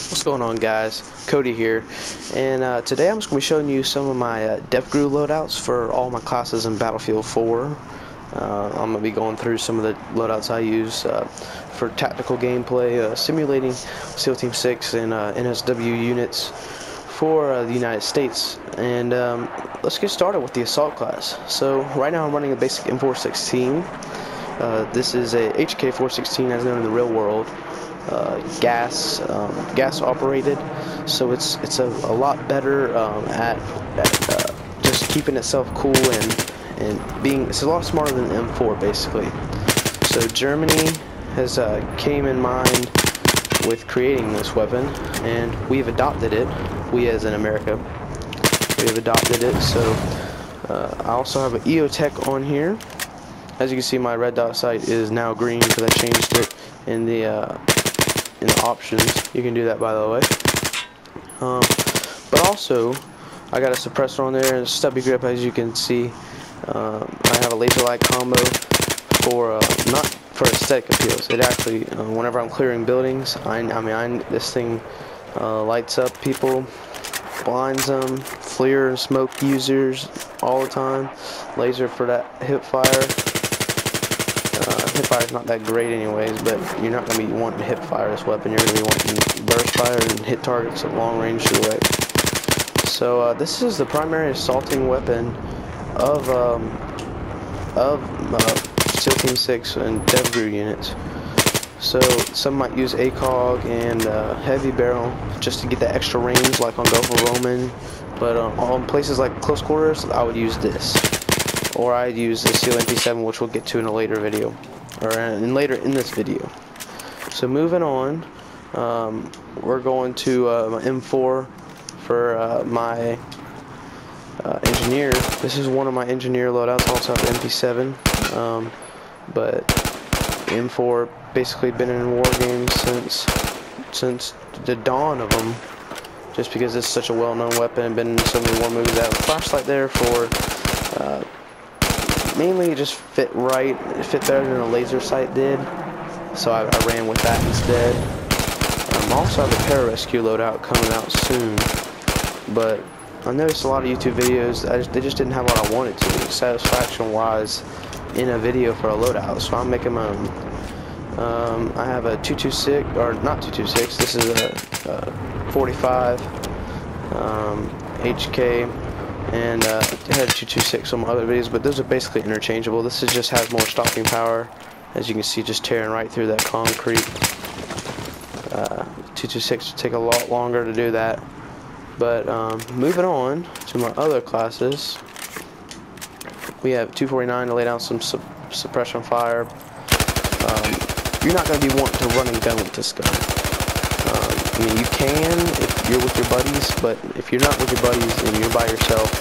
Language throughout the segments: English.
What's going on, guys? Cody here, and today I'm just going to be showing you some of my DEVGRU loadouts for all my classes in Battlefield 4. I'm going to be going through some of the loadouts I use for tactical gameplay, simulating SEAL Team 6 and NSW units for the United States. And let's get started with the assault class. So right now I'm running a basic M416. This is a HK416 as known in the real world. Gas operated, so it's a lot better at just keeping itself cool and being, it's a lot smarter than the M4 basically. So Germany has came in mind with creating this weapon, and we've adopted it. We as in America, we have adopted it. So I also have an EOTech on here. As you can see, my red dot sight is now green because I changed it in the options. You can do that, by the way. But also, I got a suppressor on there and a stubby grip. As you can see, I have a laser light combo for not for aesthetic appeals. It actually, whenever I'm clearing buildings, this thing lights up people, blinds them, FLIR and smoke users all the time. Laser for that hip fire. Hip fire is not that great anyways, but you're not going to be wanting to hip fire this weapon. You're going to be wanting burst fire and hit targets at long range away. So this is the primary assaulting weapon of SEAL Team 6 and DEVGRU units. So some might use ACOG and heavy barrel just to get that extra range, like on Gulf of Roman. But on places like close quarters, I would use this. Or I'd use the SEAL MP7, which we'll get to in a later video, or later in this video. So moving on, we're going to my M4 for my engineer. This is one of my engineer loadouts. I also have MP7, but M4 basically been in war games since the dawn of them, just because it's such a well-known weapon and been in so many war movies. I have a flashlight there for mainly it just fit right. It fit better than a laser sight did, so I ran with that instead. I also have a pararescue loadout coming out soon, but I noticed a lot of YouTube videos, they just didn't have what I wanted to, satisfaction-wise, in a video for a loadout, so I'm making my own. I have a 226, or not 226, this is a 45 HK, and I had 226 on my other videos, but those are basically interchangeable. This is just has more stopping power, as you can see, just tearing right through that concrete. 226 would take a lot longer to do that. But moving on to my other classes, we have 249 to lay down some suppression fire. You're not going to be wanting to run and gun with this gun. I mean, you can if you're with your buddies, but if you're not with your buddies and you're by yourself,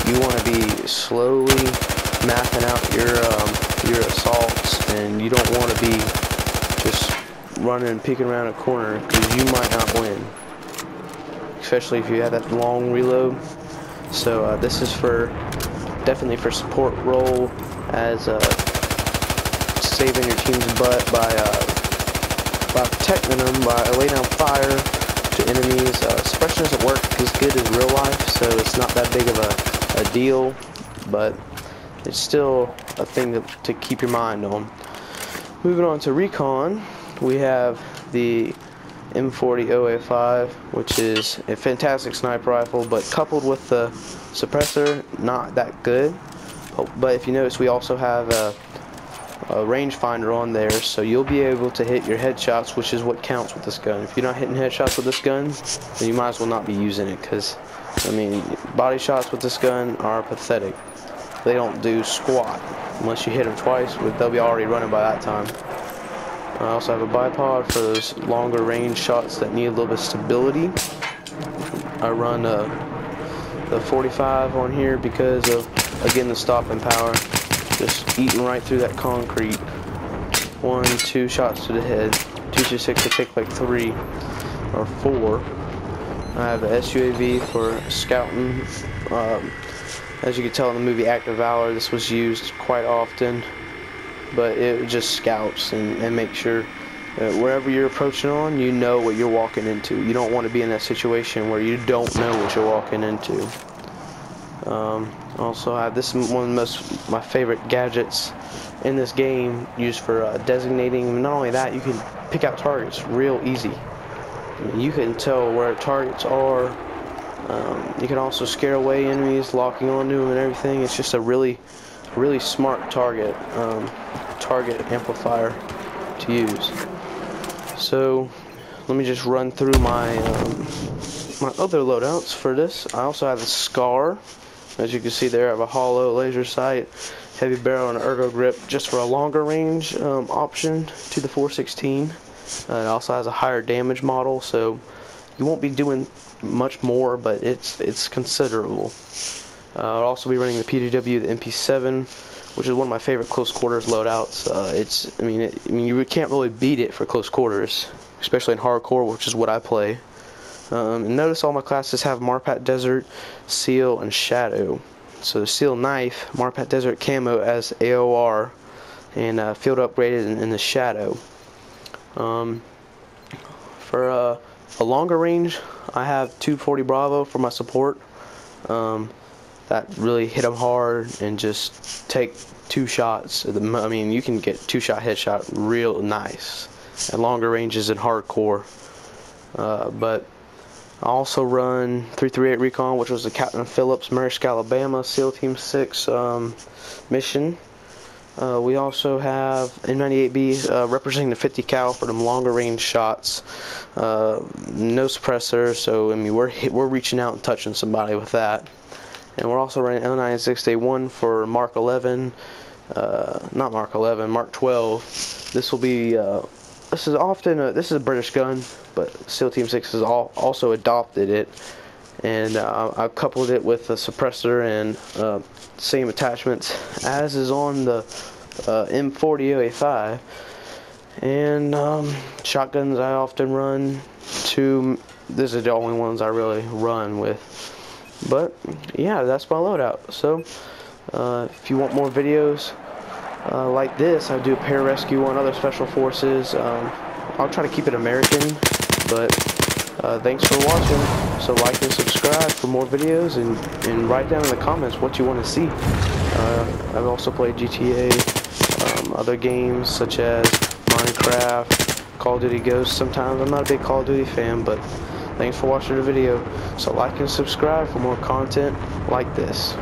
you want to be slowly mapping out your assaults, and you don't want to be just running and peeking around a corner, because you might not win, especially if you have that long reload. So this is definitely for support role, as saving your team's butt by protecting them, by laying down fire to enemies. Suppression doesn't work as good as real life, so it's not that big of a deal, but it's still a thing to keep your mind on. Moving on to recon, we have the M40 OA5, which is a fantastic sniper rifle, but coupled with the suppressor, not that good. But if you notice, we also have a rangefinder on there, so you'll be able to hit your headshots, which is what counts with this gun. If you're not hitting headshots with this gun, then you might as well not be using it, because I mean, body shots with this gun are pathetic. They don't do squat unless you hit them twice, but they'll be already running by that time. I also have a bipod for those longer range shots that need a little bit of stability. I run the 45 on here because of, again, the stopping power. Just eating right through that concrete. 1, 2 shots to the head. 226 will take like 3 or 4. I have a SUAV for scouting. As you can tell in the movie Act of Valor, this was used quite often, but it just scouts and makes sure Wherever you're approaching on, you know what you're walking into. You don't want to be in that situation where you don't know what you're walking into. Also, I have this is one of my favorite gadgets in this game, used for designating. Not only that, you can pick out targets real easy. You can tell where targets are. You can also scare away enemies, locking onto them and everything. It's just a really smart target amplifier to use. So let me just run through my my other loadouts for this. I also have the Scar. As you can see there, I have a hollow laser sight, heavy barrel, and an ergo grip, just for a longer range option to the 416. It also has a higher damage model, so you won't be doing much more, but it's considerable. I'll also be running the PDW, the MP7, which is one of my favorite close quarters loadouts. I mean, you can't really beat it for close quarters, especially in hardcore, which is what I play. And notice all my classes have Marpat Desert, Seal, and Shadow. So the Seal Knife, Marpat Desert Camo as AOR, and field upgraded in the Shadow. For a longer range, I have 240 Bravo for my support. That really hit them hard and just take 2 shots. I mean, you can get 2-shot headshot real nice at longer ranges in hardcore. But I also run 338 Recon, which was the Captain Phillips, Maersk, Alabama, SEAL Team 6 mission. We also have M98B representing the 50 cal for them longer range shots. No suppressor, so I mean we're reaching out and touching somebody with that. And we're also running L96A1 for Mark 11, not Mark 11, Mark 12. This will be this is a British gun, but SEAL Team 6 has also adopted it, and I coupled it with a suppressor and same attachments as is on the M40 OA5. And shotguns I often run to. These are the only ones I really run with. But yeah, that's my loadout. So if you want more videos like this, I do pararescue on other special forces. I'll try to keep it American, but thanks for watching. So like and subscribe for more videos, and write down in the comments what you want to see. I've also played GTA, other games such as Minecraft, Call of Duty Ghosts. Sometimes I'm not a big Call of Duty fan, but thanks for watching the video. So like and subscribe for more content like this.